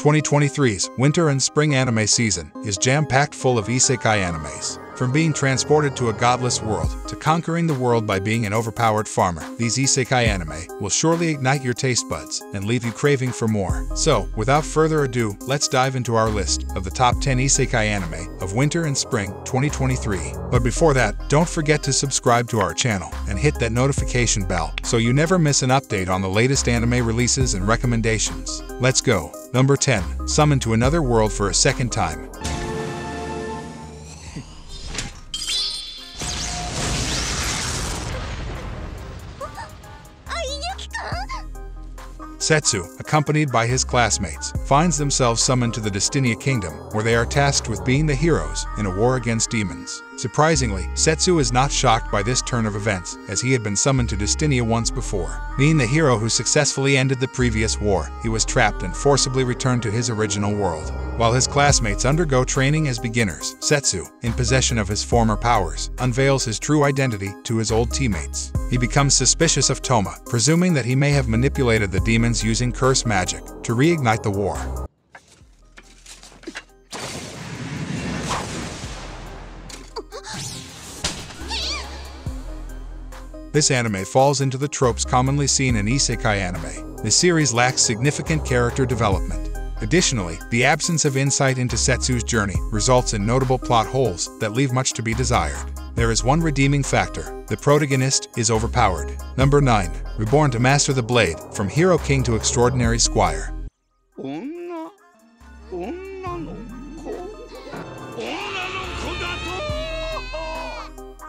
2023's winter and spring anime season is jam-packed full of isekai animes. From being transported to a godless world to conquering the world by being an overpowered farmer, these isekai anime will surely ignite your taste buds and leave you craving for more. So, without further ado, let's dive into our list of the top 10 isekai anime of winter and spring 2023. But before that, don't forget to subscribe to our channel and hit that notification bell so you never miss an update on the latest anime releases and recommendations. Let's go. Number 10. Summoned to another world for a second time. Setsu, accompanied by his classmates, finds themselves summoned to the Destinia Kingdom, where they are tasked with being the heroes in a war against demons. Surprisingly, Setsu is not shocked by this turn of events, as he had been summoned to Destinia once before. Being the hero who successfully ended the previous war, he was trapped and forcibly returned to his original world. While his classmates undergo training as beginners, Setsu, in possession of his former powers, unveils his true identity to his old teammates. He becomes suspicious of Toma, presuming that he may have manipulated the demons using curse magic to reignite the war. This anime falls into the tropes commonly seen in isekai anime. The series lacks significant character development. Additionally, the absence of insight into Setsu's journey results in notable plot holes that leave much to be desired. There is one redeeming factor: the protagonist is overpowered. Number 9. Reborn to master the blade, from hero king to extraordinary squire.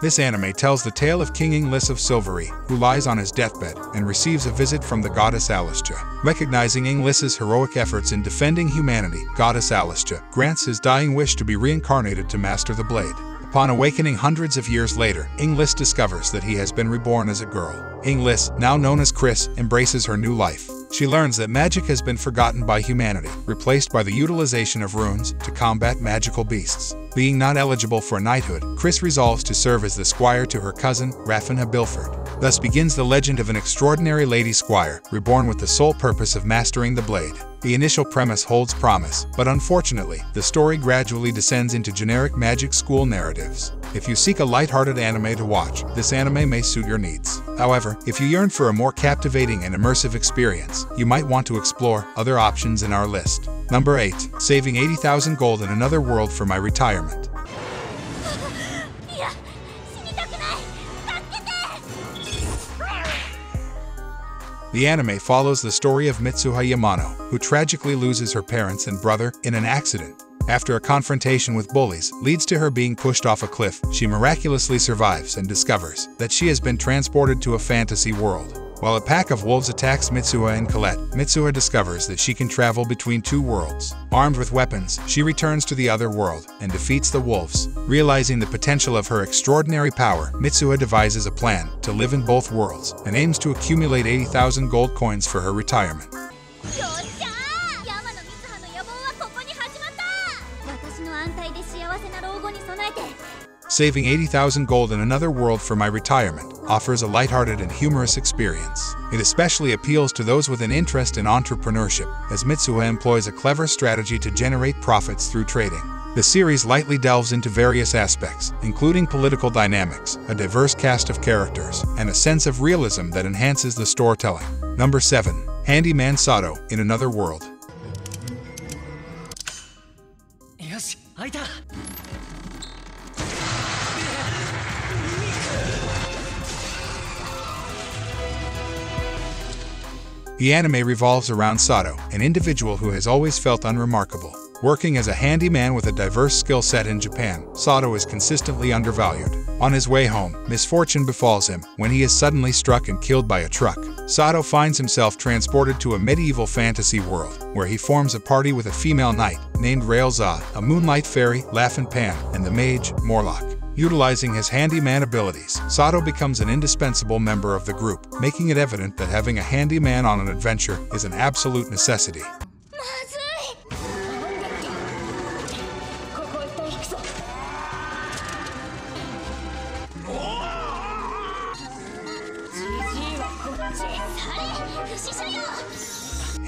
This anime tells the tale of King Inglis of Silvery, who lies on his deathbed and receives a visit from the goddess Alastia. Recognizing Inglis's heroic efforts in defending humanity, goddess Alastia grants his dying wish to be reincarnated to master the blade. Upon awakening hundreds of years later, Inglis discovers that he has been reborn as a girl. Inglis, now known as Chris, embraces her new life. She learns that magic has been forgotten by humanity, replaced by the utilization of runes to combat magical beasts. Being not eligible for knighthood, Chris resolves to serve as the squire to her cousin, Rafinha Bilford. Thus begins the legend of an extraordinary lady squire, reborn with the sole purpose of mastering the blade. The initial premise holds promise, but unfortunately, the story gradually descends into generic magic school narratives. If you seek a lighthearted anime to watch, this anime may suit your needs. However, if you yearn for a more captivating and immersive experience, you might want to explore other options in our list. Number 8. Saving 80,000 gold in another world for my retirement. The anime follows the story of Mitsuha Yamano, who tragically loses her parents and brother in an accident. After a confrontation with bullies leads to her being pushed off a cliff, she miraculously survives and discovers that she has been transported to a fantasy world. While a pack of wolves attacks Mitsuha and Colette, Mitsuha discovers that she can travel between two worlds. Armed with weapons, she returns to the other world and defeats the wolves. Realizing the potential of her extraordinary power, Mitsuha devises a plan to live in both worlds and aims to accumulate 80,000 gold coins for her retirement. Saving 80,000 gold in another world for my retirement offers a lighthearted and humorous experience. It especially appeals to those with an interest in entrepreneurship, as Mitsuha employs a clever strategy to generate profits through trading. The series lightly delves into various aspects, including political dynamics, a diverse cast of characters, and a sense of realism that enhances the storytelling. Number 7. Handyman Sato in another world. The anime revolves around Sato, an individual who has always felt unremarkable. Working as a handyman with a diverse skill set in Japan, Sato is consistently undervalued. On his way home, misfortune befalls him when he is suddenly struck and killed by a truck. Sato finds himself transported to a medieval fantasy world, where he forms a party with a female knight named Railza, a moonlight fairy, Laughing Pan, and the mage, Morlock. Utilizing his handyman abilities, Sato becomes an indispensable member of the group, making it evident that having a handyman on an adventure is an absolute necessity.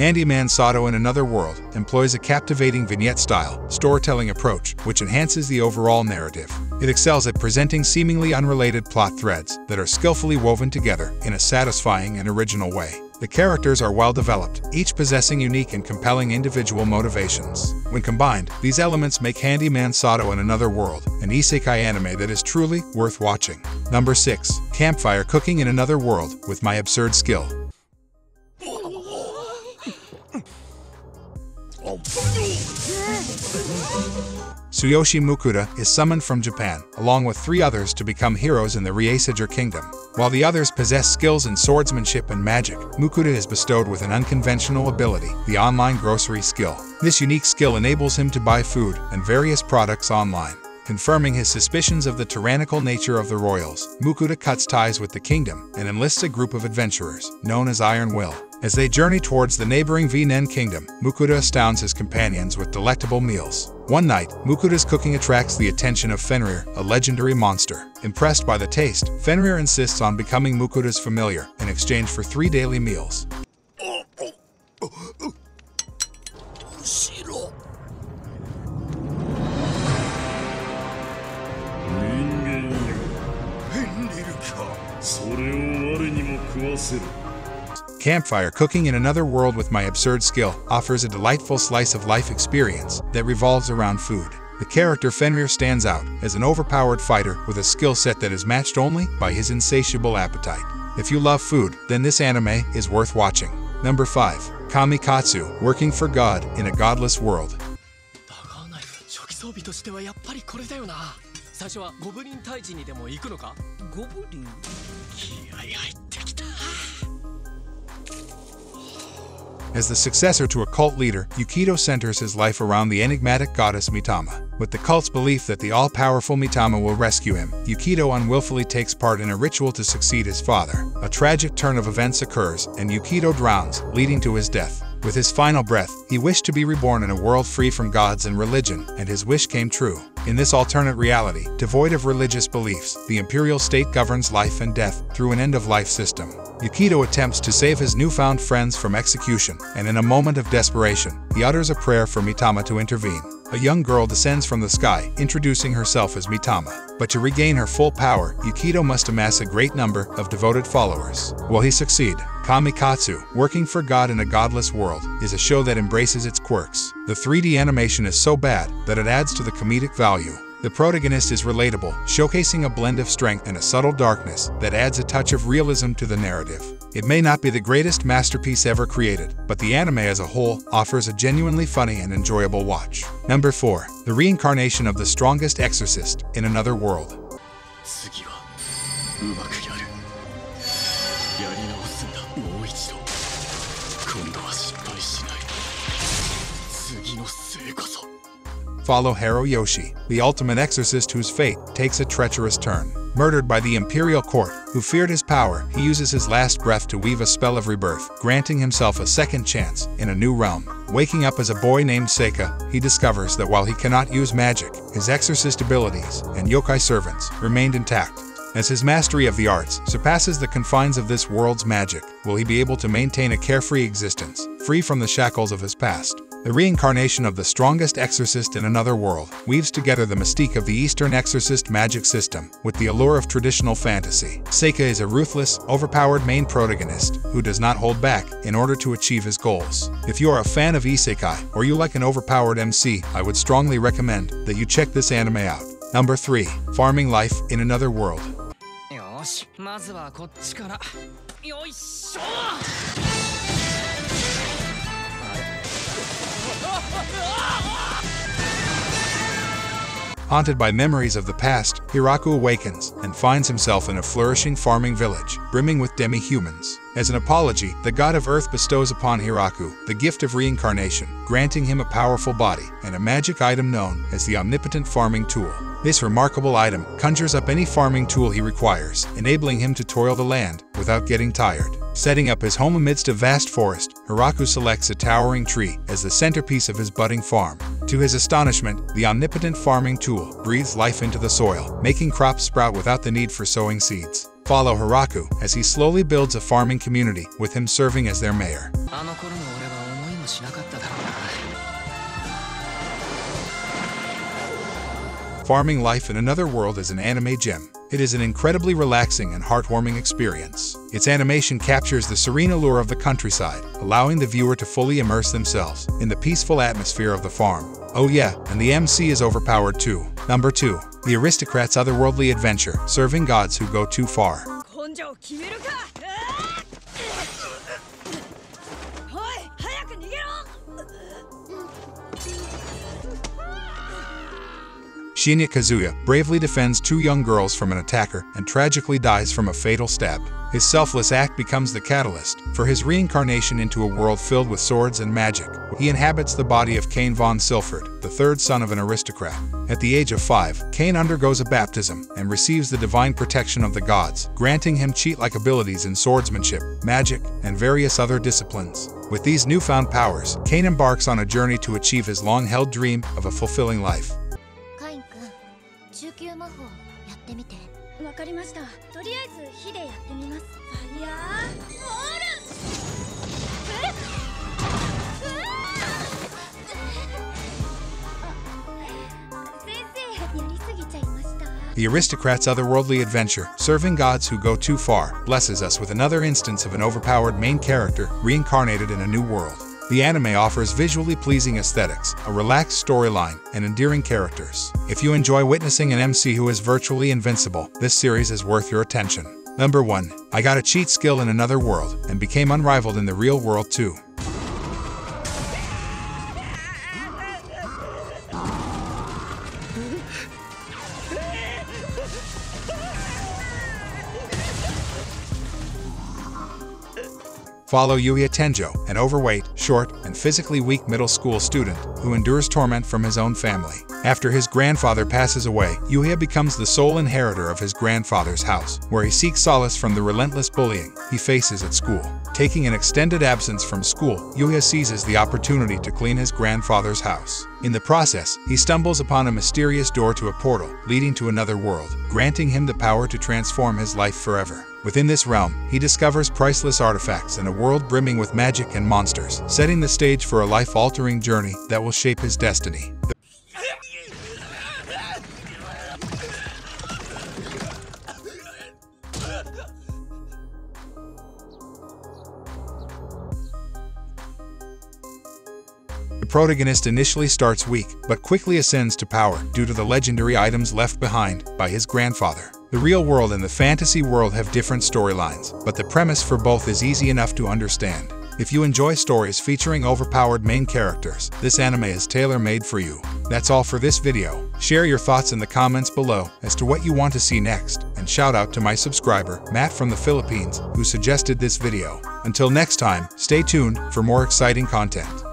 Handyman Sato in Another World employs a captivating vignette-style storytelling approach which enhances the overall narrative. It excels at presenting seemingly unrelated plot threads that are skillfully woven together in a satisfying and original way. The characters are well developed, each possessing unique and compelling individual motivations. When combined, these elements make Handyman Sato in Another World an isekai anime that is truly worth watching. Number 6. Campfire Cooking in Another World with My Absurd Skill. Tsuyoshi Mukuda is summoned from Japan, along with 3 others to become heroes in the Riesager Kingdom. While the others possess skills in swordsmanship and magic, Mukuda is bestowed with an unconventional ability, the online grocery skill. This unique skill enables him to buy food and various products online. Confirming his suspicions of the tyrannical nature of the royals, Mukuda cuts ties with the kingdom and enlists a group of adventurers, known as Iron Will. As they journey towards the neighboring Vinen Kingdom, Mukuda astounds his companions with delectable meals. One night, Mukuda's cooking attracts the attention of Fenrir, a legendary monster. Impressed by the taste, Fenrir insists on becoming Mukuda's familiar in exchange for 3 daily meals. Campfire Cooking in Another World with My Absurd Skill offers a delightful slice-of-life experience that revolves around food. The character Fenrir stands out as an overpowered fighter with a skill set that is matched only by his insatiable appetite. If you love food, then this anime is worth watching. Number 5. Kamikatsu, Working for God in a Godless World. As the successor to a cult leader, Yukito centers his life around the enigmatic goddess Mitama. With the cult's belief that the all-powerful Mitama will rescue him, Yukito unwillfully takes part in a ritual to succeed his father. A tragic turn of events occurs, and Yukito drowns, leading to his death. With his final breath, he wished to be reborn in a world free from gods and religion, and his wish came true. In this alternate reality, devoid of religious beliefs, the imperial state governs life and death through an end-of-life system. Yukito attempts to save his newfound friends from execution, and in a moment of desperation, he utters a prayer for Mitama to intervene. A young girl descends from the sky, introducing herself as Mitama. But to regain her full power, Yukito must amass a great number of devoted followers. Will he succeed? Kamikatsu, Working for God in a Godless World, is a show that embraces its quirks. The 3D animation is so bad that it adds to the comedic value. The protagonist is relatable, showcasing a blend of strength and a subtle darkness that adds a touch of realism to the narrative. It may not be the greatest masterpiece ever created, but the anime as a whole offers a genuinely funny and enjoyable watch. Number 4. The Reincarnation of the Strongest Exorcist in Another World. Follow Hiroyoshi, the ultimate exorcist whose fate takes a treacherous turn. Murdered by the imperial court, who feared his power, he uses his last breath to weave a spell of rebirth, granting himself a second chance in a new realm. Waking up as a boy named Seika, he discovers that while he cannot use magic, his exorcist abilities and yokai servants remained intact. As his mastery of the arts surpasses the confines of this world's magic, will he be able to maintain a carefree existence, free from the shackles of his past? The reincarnation of the strongest exorcist in Another World weaves together the mystique of the Eastern exorcist magic system with the allure of traditional fantasy. Seika is a ruthless, overpowered main protagonist who does not hold back in order to achieve his goals. If you are a fan of isekai or you like an overpowered MC, I would strongly recommend that you check this anime out. Number 3. Farming Life in Another World. Haunted by memories of the past, Hiraku awakens and finds himself in a flourishing farming village, brimming with demi-humans. As an apology, the god of earth bestows upon Hiraku the gift of reincarnation, granting him a powerful body and a magic item known as the Omnipotent Farming Tool. This remarkable item conjures up any farming tool he requires, enabling him to toil the land without getting tired. Setting up his home amidst a vast forest, Hiraku selects a towering tree as the centerpiece of his budding farm. To his astonishment, the Omnipotent Farming Tool breathes life into the soil, making crops sprout without the need for sowing seeds. Follow Hiraku as he slowly builds a farming community, with him serving as their mayor. もしなかっただろうな。 Farming life in another world is an anime gem. It is an incredibly relaxing and heartwarming experience. Its animation captures the serene allure of the countryside, allowing the viewer to fully immerse themselves in the peaceful atmosphere of the farm. Oh yeah, and the MC is overpowered too. Number 2. The Aristocrat's Otherworldly Adventure, Serving Gods Who Go Too Far. Shinya Kazuya bravely defends 2 young girls from an attacker and tragically dies from a fatal stab. His selfless act becomes the catalyst for his reincarnation into a world filled with swords and magic. He inhabits the body of Cain von Silford, the 3rd son of an aristocrat. At the age of 5, Cain undergoes a baptism and receives the divine protection of the gods, granting him cheat-like abilities in swordsmanship, magic, and various other disciplines. With these newfound powers, Cain embarks on a journey to achieve his long-held dream of a fulfilling life. 中級魔法やってみて。わかりました。とりあえず火でやってみます。ファイヤーボール。先生、やりすぎちゃいました。 The Aristocrat's Otherworldly Adventure, Serving Gods Who Go Too Far, blesses us with another instance of an overpowered main character reincarnated in a new world. The anime offers visually pleasing aesthetics, a relaxed storyline, and endearing characters. If you enjoy witnessing an MC who is virtually invincible, this series is worth your attention. Number 1. I got a cheat skill in another world and became unrivaled in the real world too. Follow Yuya Tenjo, an overweight, short, and physically weak middle school student who endures torment from his own family. After his grandfather passes away, Yuya becomes the sole inheritor of his grandfather's house, where he seeks solace from the relentless bullying he faces at school. Taking an extended absence from school, Yuya seizes the opportunity to clean his grandfather's house. In the process, he stumbles upon a mysterious door to a portal leading to another world, granting him the power to transform his life forever. Within this realm, he discovers priceless artifacts and a world brimming with magic and monsters, setting the stage for a life-altering journey that will shape his destiny. The protagonist initially starts weak, but quickly ascends to power due to the legendary items left behind by his grandfather. The real world and the fantasy world have different storylines, but the premise for both is easy enough to understand. If you enjoy stories featuring overpowered main characters, this anime is tailor-made for you. That's all for this video. Share your thoughts in the comments below as to what you want to see next, and shout out to my subscriber, Matt from the Philippines, who suggested this video. Until next time, stay tuned for more exciting content.